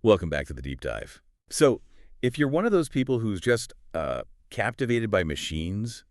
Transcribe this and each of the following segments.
Welcome back to the deep dive. So, if you're one of those people who's just captivated by machines,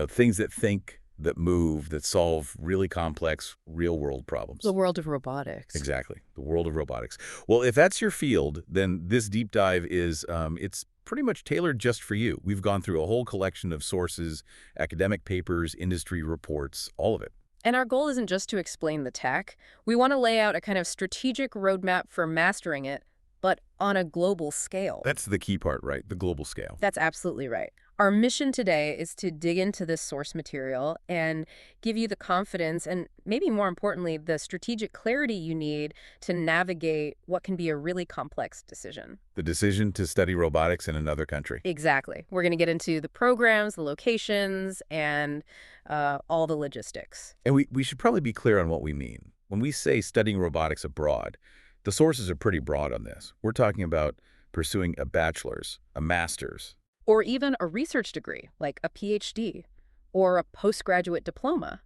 things that think, that move, that solve really complex real-world The problems. world of robotics. Exactly, the world of robotics. Well, if that's your field, then this deep dive it's pretty much tailored just for you. We've gone through a whole collection of sources, academic papers, industry reports, all of it. And our goal isn't just to explain the tech. We want to lay out a kind of strategic roadmap for mastering it, but on a global scale. That's the key part, right? The global scale. That's absolutely right. Our mission today is to dig into this source material and give you the confidence and maybe more importantly, the strategic clarity you need to navigate what can be a really complex decision. The decision to study robotics in another country. Exactly. We're going to get into the programs, the locations, and all the logistics. And we should probably be clear on what we mean. When we say studying robotics abroad, the sources are pretty broad on this. We're talking about pursuing a bachelor's, a master's. Or even a research degree, like a PhD, or a postgraduate diploma.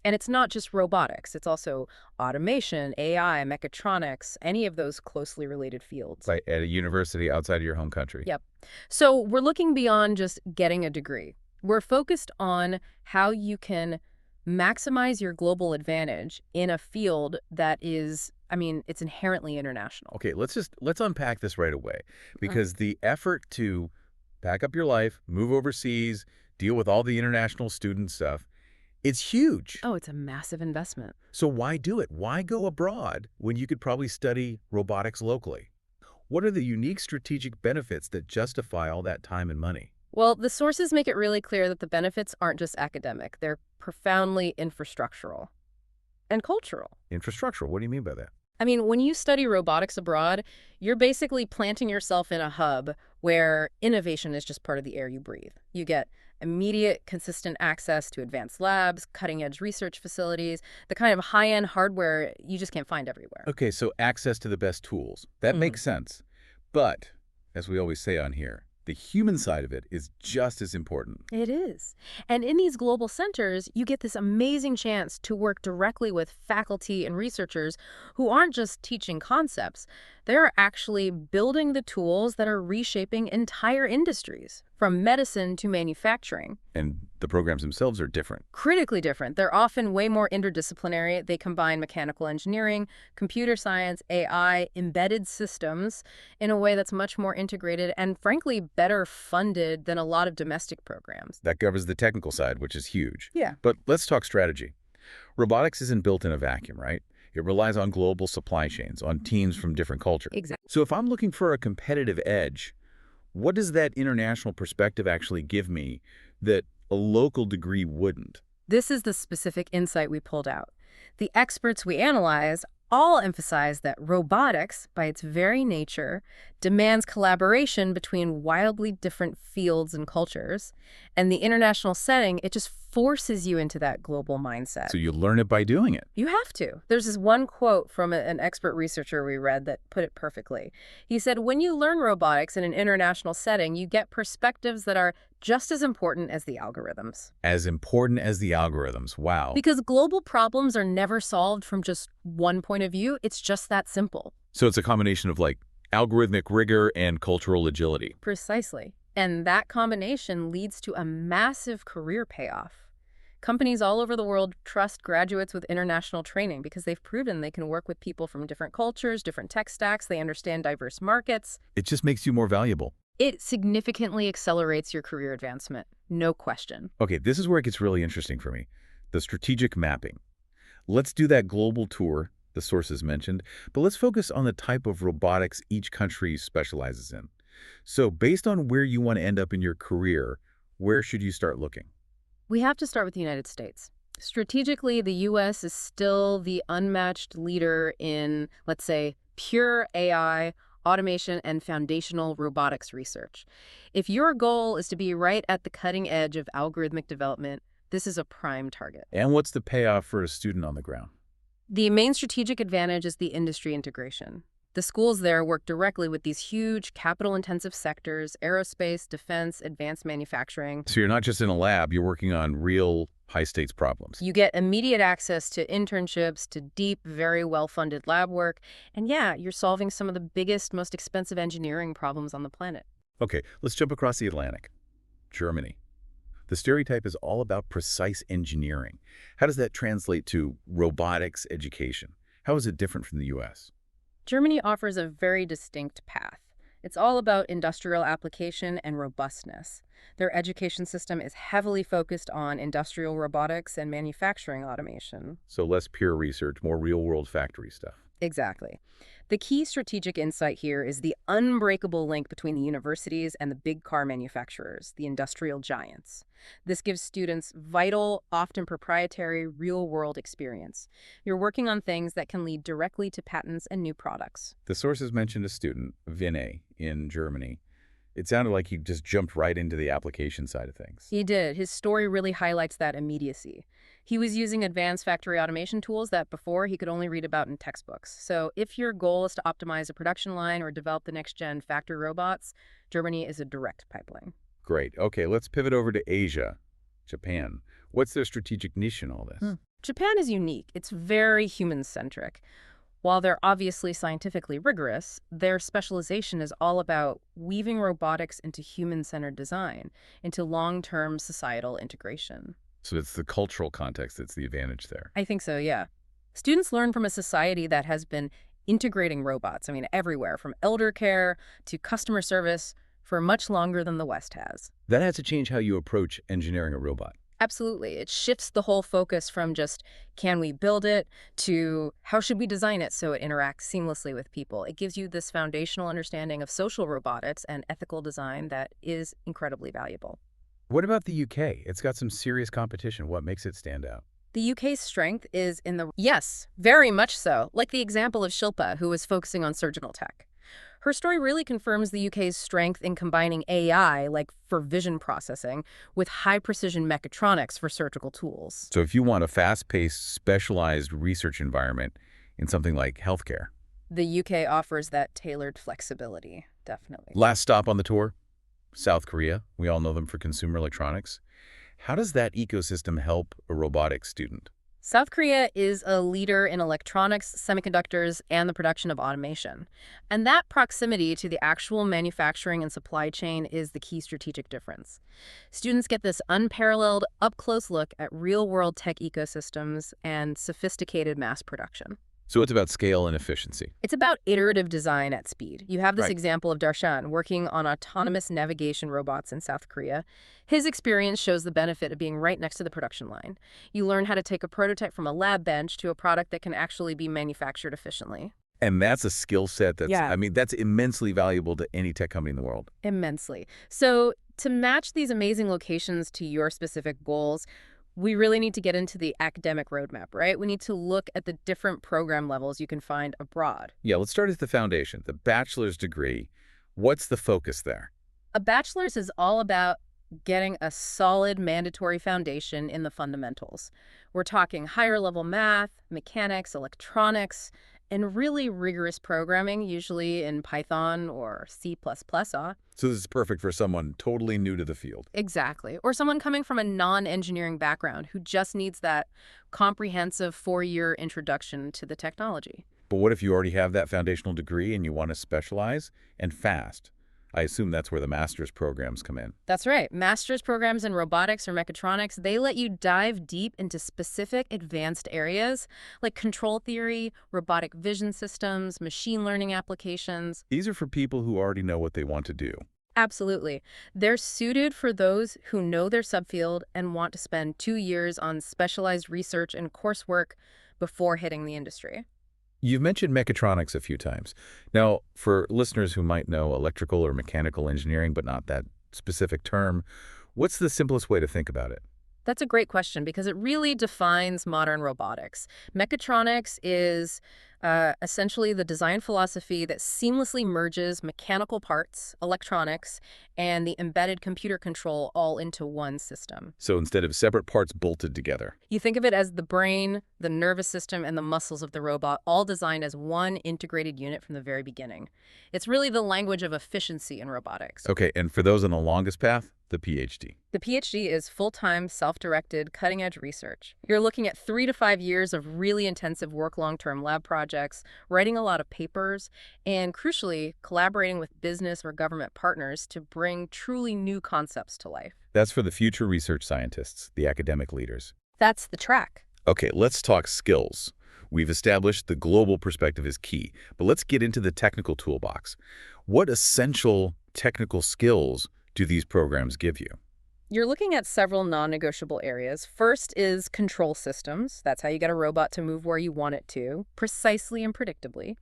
And it's not just robotics. It's also automation, AI, mechatronics, any of those closely related fields. Like at a university outside of your home country. Yep. So we're looking beyond just getting a degree. We're focused on how you can maximize your global advantage in a field that is, it's inherently international. Okay, let's unpack this right away, because the effort to pack up your life, move overseas, deal with all the international student stuff, it's huge. Oh, it's a massive investment. So why do it? Why go abroad when you could probably study robotics locally? What are the unique strategic benefits that justify all that time and money? Well, the sources make it really clear that the benefits aren't just academic. They're profoundly infrastructural and cultural. Infrastructural, what do you mean by that? When you study robotics abroad, you're basically planting yourself in a hub where innovation is just part of the air you breathe. You get immediate, consistent access to advanced labs, cutting-edge research facilities, the kind of high-end hardware you just can't find everywhere. Okay, so access to the best tools. That makes sense. But, as we always say on here, the human side of it is just as important. It is. And in these global centers, you get this amazing chance to work directly with faculty and researchers who aren't just teaching concepts. They're actually building the tools that are reshaping entire industries, from medicine to manufacturing. And the programs themselves are different. Critically different. They're often way more interdisciplinary. They combine mechanical engineering, computer science, AI, embedded systems in a way that's much more integrated and, frankly, better funded than a lot of domestic programs. That covers the technical side, which is huge. Yeah. But let's talk strategy. Robotics isn't built in a vacuum, right? It relies on global supply chains, on teams from different cultures. Exactly. So if I'm looking for a competitive edge, what does that international perspective actually give me that a local degree wouldn't? This is the specific insight we pulled out. The experts we analyzed all emphasize that robotics, by its very nature, demands collaboration between wildly different fields and cultures. And the international setting, it just forces you into that global mindset. So you learn it by doing it. You have to. There's this one quote from an expert researcher we read that put it perfectly. He said, when you learn robotics in an international setting, you get perspectives that are just as important as the algorithms. As important as the algorithms. Wow. Because global problems are never solved from just one point of view. It's just that simple. So it's a combination of algorithmic rigor and cultural agility. Precisely. And that combination leads to a massive career payoff. Companies all over the world trust graduates with international training because they've proven they can work with people from different cultures, different tech stacks, they understand diverse markets. It just makes you more valuable. It significantly accelerates your career advancement, no question. Okay, this is where it gets really interesting for me. The strategic mapping. Let's do that global tour the sources mentioned, but let's focus on the type of robotics each country specializes in. So based on where you want to end up in your career, where should you start looking? We have to start with the United States. Strategically, the U.S. is still the unmatched leader in, let's say, pure AI, automation, and foundational robotics research. If your goal is to be right at the cutting edge of algorithmic development, this is a prime target. And what's the payoff for a student on the ground? The main strategic advantage is the industry integration. The schools there work directly with these huge capital-intensive sectors: aerospace, defense, advanced manufacturing. So you're not just in a lab, you're working on real high-stakes problems. You get immediate access to internships, to deep, very well-funded lab work, and yeah, you're solving some of the biggest, most expensive engineering problems on the planet. Okay, let's jump across the Atlantic. Germany. The stereotype is all about precise engineering. How does that translate to robotics education? How is it different from the US? Germany offers a very distinct path. It's all about industrial application and robustness. Their education system is heavily focused on industrial robotics and manufacturing automation. So less pure research, more real-world factory stuff. Exactly. The key strategic insight here is the unbreakable link between the universities and the big car manufacturers, the industrial giants. This gives students vital, often proprietary, real-world experience. You're working on things that can lead directly to patents and new products. The sources mentioned a student, Vinay, in Germany. It sounded like he just jumped right into the application side of things. He did. His story really highlights that immediacy. He was using advanced factory automation tools that before he could only read about in textbooks. So if your goal is to optimize a production line or develop the next-gen factory robots, Germany is a direct pipeline. Great. Okay, let's pivot over to Asia, Japan. What's their strategic niche in all this? Japan is unique. It's very human-centric. While they're obviously scientifically rigorous, their specialization is all about weaving robotics into human-centered design, into long-term societal integration. So it's the cultural context that's the advantage there. I think so, yeah. Students learn from a society that has been integrating robots, everywhere, from elder care to customer service, for much longer than the West has. That has to change how you approach engineering a robot. Absolutely. It shifts the whole focus from just, can we build it, to how should we design it so it interacts seamlessly with people. It gives you this foundational understanding of social robotics and ethical design that is incredibly valuable. What about the UK? It's got some serious competition. What makes it stand out? The UK's strength is in the... Yes, very much so. Like the example of Shilpa, who was focusing on surgical tech. Her story really confirms the UK's strength in combining AI, like for vision processing, with high-precision mechatronics for surgical tools. So if you want a fast-paced, specialized research environment in something like healthcare. The UK offers that tailored flexibility, definitely. Last stop on the tour, South Korea. We all know them for consumer electronics. How does that ecosystem help a robotics student? South Korea is a leader in electronics, semiconductors, and the production of automation. And that proximity to the actual manufacturing and supply chain is the key strategic difference. Students get this unparalleled, up-close look at real-world tech ecosystems and sophisticated mass production. So it's about scale and efficiency. It's about iterative design at speed. You have this Right. example of Darshan working on autonomous navigation robots in South Korea. His experience shows the benefit of being right next to the production line. You learn how to take a prototype from a lab bench to a product that can actually be manufactured efficiently. And that's a skill set that's, Yeah. that's immensely valuable to any tech company in the world. Immensely. So to match these amazing locations to your specific goals, we really need to get into the academic roadmap, right? We need to look at the different program levels you can find abroad. Yeah, let's start at the foundation, the bachelor's degree. What's the focus there? A bachelor's is all about getting a solid mandatory foundation in the fundamentals. We're talking higher level math, mechanics, electronics, and really rigorous programming, usually in Python or C++. So this is perfect for someone totally new to the field. Exactly. Or someone coming from a non-engineering background who just needs that comprehensive 4-year introduction to the technology. But what if you already have that foundational degree and you want to specialize and fast? I assume that's where the master's programs come in. That's right. Master's programs in robotics or mechatronics, they let you dive deep into specific advanced areas like control theory, robotic vision systems, machine learning applications. These are for people who already know what they want to do. Absolutely. They're suited for those who know their subfield and want to spend 2 years on specialized research and coursework before hitting the industry. You've mentioned mechatronics a few times. Now, for listeners who might know electrical or mechanical engineering, but not that specific term, what's the simplest way to think about it? That's a great question because it really defines modern robotics. Mechatronics is essentially the design philosophy that seamlessly merges mechanical parts, electronics, and the embedded computer control all into one system. So instead of separate parts bolted together. You think of it as the brain, the nervous system, and the muscles of the robot all designed as one integrated unit from the very beginning. It's really the language of efficiency in robotics. Okay, and for those on the longest path, the PhD. The PhD is full-time, self-directed, cutting-edge research. You're looking at 3 to 5 years of really intensive work, long-term lab projects, writing a lot of papers, and crucially, collaborating with business or government partners to bring truly new concepts to life. That's for the future research scientists, the academic leaders. That's the track. Okay, let's talk skills. We've established the global perspective is key, but let's get into the technical toolbox. What essential technical skills do these programs give you? You're looking at several non-negotiable areas. First is control systems. That's how you get a robot to move where you want it to, precisely and predictably.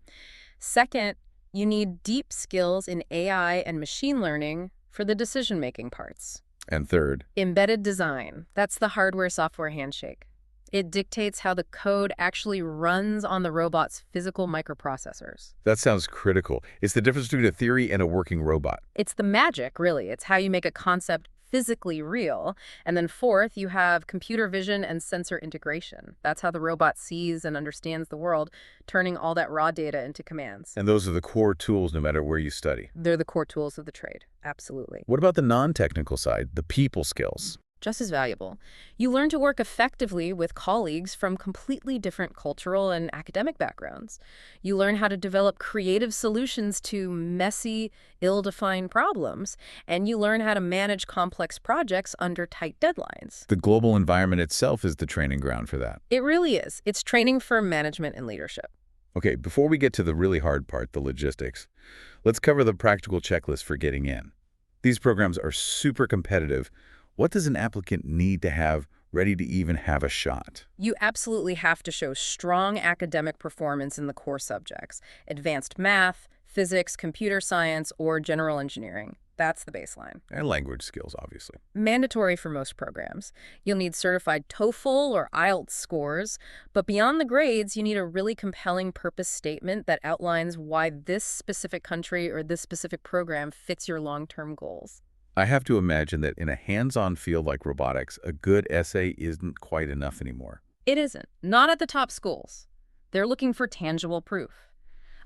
Second, you need deep skills in AI and machine learning for the decision-making parts. And third, Embedded design. That's the hardware-software handshake. It dictates how the code actually runs on the robot's physical microprocessors. that sounds critical. It's the difference between a theory and a working robot. It's the magic, really. It's how you make a concept physically real. And then fourth, you have computer vision and sensor integration. That's how the robot sees and understands the world, turning all that raw data into commands. And those are the core tools no matter where you study. They're the core tools of the trade. Absolutely. What about the non-technical side, the people skills? Just as valuable. You learn to work effectively with colleagues from completely different cultural and academic backgrounds. You learn how to develop creative solutions to messy, ill-defined problems, and you learn how to manage complex projects under tight deadlines. The global environment itself is the training ground for that. It really is. It's training for management and leadership. Okay, before we get to the really hard part, the logistics, let's cover the practical checklist for getting in. These programs are super competitive. What does an applicant need to have ready to even have a shot? You absolutely have to show strong academic performance in the core subjects: advanced math, physics, computer science, or general engineering. That's the baseline. And language skills, obviously. Mandatory for most programs. You'll need certified TOEFL or IELTS scores, but beyond the grades, you need a really compelling purpose statement that outlines why this specific country or this specific program fits your long-term goals. I have to imagine that in a hands-on field like robotics, a good essay isn't quite enough anymore. It isn't. Not at the top schools. They're looking for tangible proof.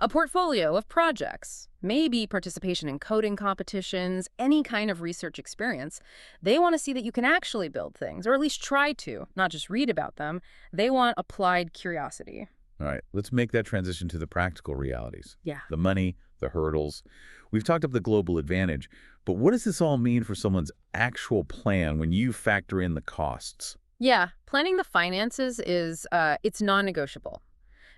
A portfolio of projects, maybe participation in coding competitions, any kind of research experience. They want to see that you can actually build things, or at least try to, not just read about them. They want applied curiosity. All right, let's make that transition to the practical realities. Yeah. The money, the hurdles. We've talked up the global advantage, but what does this all mean for someone's actual plan when you factor in the costs? Yeah, planning the finances is, it's non-negotiable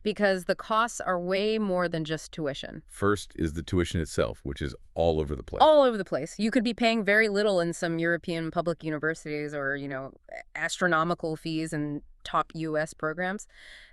because the costs are way more than just tuition. First is the tuition itself, which is all over the place. All over the place. You could be paying very little in some European public universities or, astronomical fees in top U.S. programs.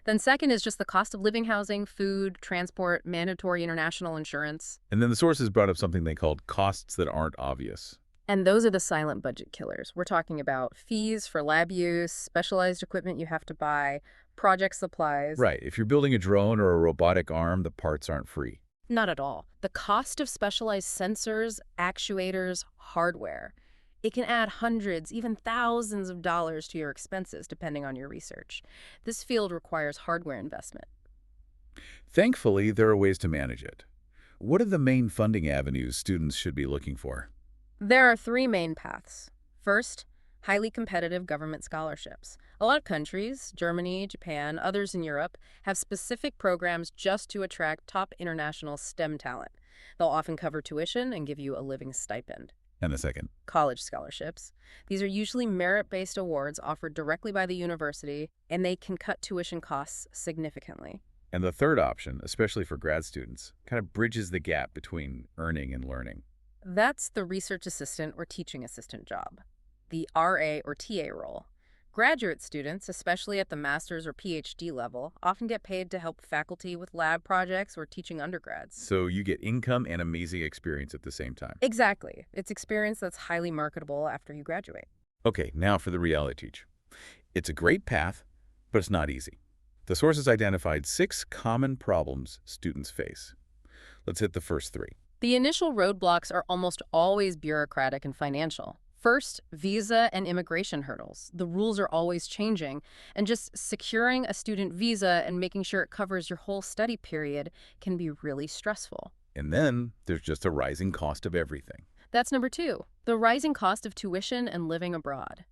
Then second is just the cost of living, housing, food, transport, mandatory international insurance. And then the sources brought up something they called costs that aren't obvious. And those are the silent budget killers. We're talking about fees for lab use, specialized equipment you have to buy, project supplies. Right. If you're building a drone or a robotic arm, the parts aren't free. Not at all. The cost of specialized sensors, actuators, hardware. It can add hundreds, even thousands of dollars to your expenses, depending on your research. This field requires hardware investment. Thankfully, there are ways to manage it. What are the main funding avenues students should be looking for? There are 3 main paths. First, highly competitive government scholarships. A lot of countries, Germany, Japan, others in Europe, have specific programs just to attract top international STEM talent. They'll often cover tuition and give you a living stipend. And the second? College scholarships. These are usually merit-based awards offered directly by the university, and they can cut tuition costs significantly. And the third option, especially for grad students, kind of bridges the gap between earning and learning. That's the research assistant or teaching assistant job, the RA or TA role. Graduate students, especially at the master's or PhD level, often get paid to help faculty with lab projects or teaching undergrads. So you get income and amazing experience at the same time. Exactly. It's experience that's highly marketable after you graduate. Okay, now for the reality check. It's a great path, but it's not easy. The sources identified 6 common problems students face. Let's hit the first 3. The initial roadblocks are almost always bureaucratic and financial. First, visa and immigration hurdles. The rules are always changing, and just securing a student visa and making sure it covers your whole study period can be really stressful. And then there's just a rising cost of everything. That's number 2, the rising cost of tuition and living abroad.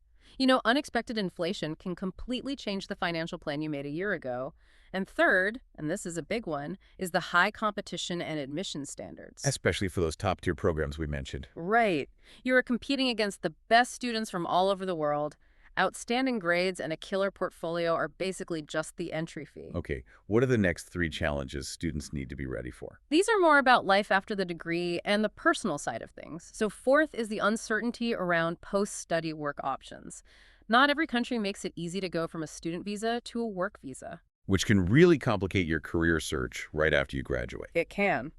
Unexpected inflation can completely change the financial plan you made a year ago. And third, and this is a big one, is the high competition and admission standards. Especially for those top-tier programs we mentioned. Right. You are competing against the best students from all over the world. Outstanding grades and a killer portfolio are basically just the entry fee. Okay, what are the next 3 challenges students need to be ready for? These are more about life after the degree and the personal side of things. So fourth is the uncertainty around post-study work options. Not every country makes it easy to go from a student visa to a work visa. Which can really complicate your career search right after you graduate. It can.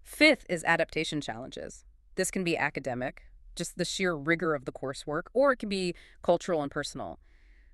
Fifth is adaptation challenges. This can be academic, just the sheer rigor of the coursework, or it can be cultural and personal.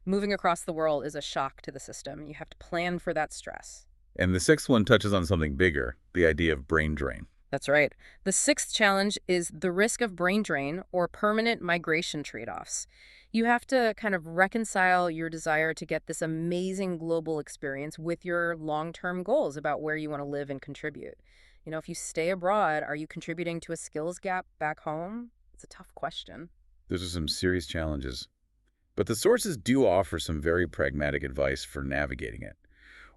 Moving across the world is a shock to the system. You have to plan for that stress. And the 6th one touches on something bigger, the idea of brain drain. That's right. The 6th challenge is the risk of brain drain or permanent migration trade-offs. You have to kind of reconcile your desire to get this amazing global experience with your long-term goals about where you want to live and contribute. If you stay abroad, are you contributing to a skills gap back home? It's a tough question. Those are some serious challenges. But the sources do offer some very pragmatic advice for navigating it.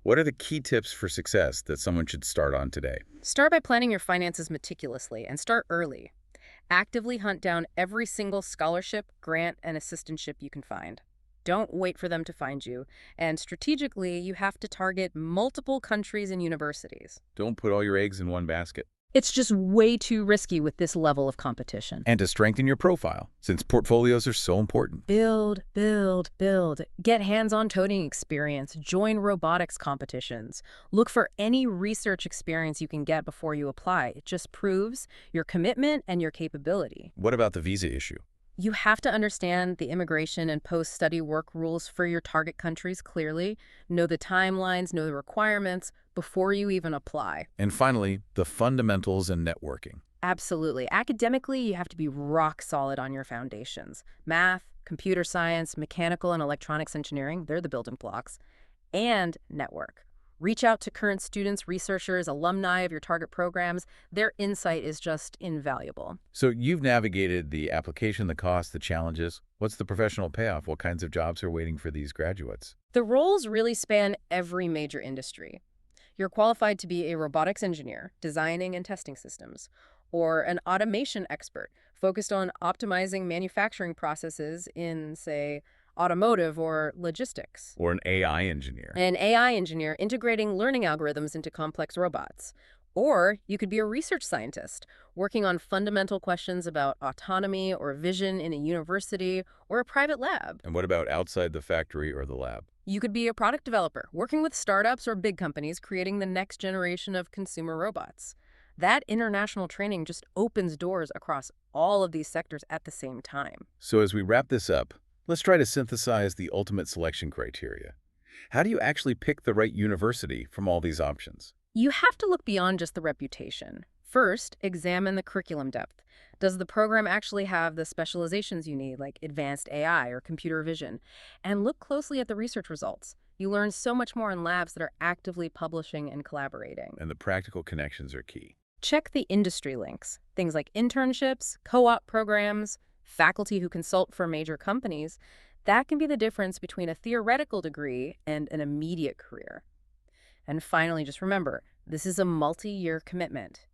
What are the key tips for success that someone should start on today? Start by planning your finances meticulously and start early. Actively hunt down every single scholarship, grant, and assistantship you can find. Don't wait for them to find you. And strategically, you have to target multiple countries and universities. Don't put all your eggs in one basket. It's just way too risky with this level of competition. And to strengthen your profile, since portfolios are so important. Build, build, build. Get hands-on coding experience. Join robotics competitions. Look for any research experience you can get before you apply. It just proves your commitment and your capability. What about the visa issue? You have to understand the immigration and post-study work rules for your target countries clearly, know the timelines, know the requirements before you even apply. And finally, the fundamentals and networking. Absolutely. Academically, you have to be rock solid on your foundations. Math, computer science, mechanical and electronics engineering, they're the building blocks. And network. Reach out to current students, researchers, alumni of your target programs. Their insight is just invaluable. So you've navigated the application, the cost, the challenges. What's the professional payoff? What kinds of jobs are waiting for these graduates? The roles really span every major industry. You're qualified to be a robotics engineer, designing and testing systems, or an automation expert focused on optimizing manufacturing processes in, say, automotive or logistics. Or an AI engineer. An AI engineer integrating learning algorithms into complex robots. Or you could be a research scientist working on fundamental questions about autonomy or vision in a university or a private lab. And what about outside the factory or the lab? You could be a product developer working with startups or big companies creating the next generation of consumer robots. That international training just opens doors across all of these sectors at the same time. So as we wrap this up, let's try to synthesize the ultimate selection criteria. How do you actually pick the right university from all these options? You have to look beyond just the reputation. First, examine the curriculum depth. Does the program actually have the specializations you need, like advanced AI or computer vision? And look closely at the research results. You learn so much more in labs that are actively publishing and collaborating. And the practical connections are key. Check the industry links, things like internships, co-op programs, faculty who consult for major companies. That can be the difference between a theoretical degree and an immediate career. And finally, just remember, this is a multi-year commitment.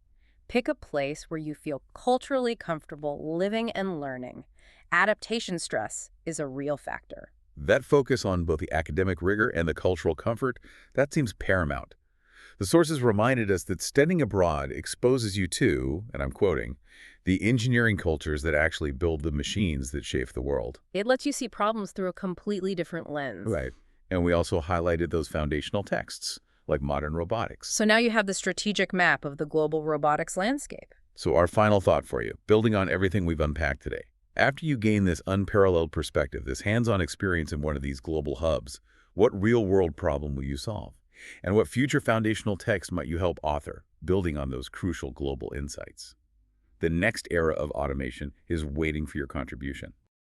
Pick a place where you feel culturally comfortable living and learning. Adaptation stress is a real factor. That focus on both the academic rigor and the cultural comfort, that seems paramount. The sources reminded us that studying abroad exposes you to, and I'm quoting, the engineering cultures that actually build the machines that shape the world. It lets you see problems through a completely different lens. Right. And we also highlighted those foundational texts, like modern robotics. So now you have the strategic map of the global robotics landscape. So our final thought for you, building on everything we've unpacked today. After you gain this unparalleled perspective, this hands-on experience in one of these global hubs, what real-world problem will you solve? And what future foundational text might you help author, building on those crucial global insights? The next era of automation is waiting for your contribution.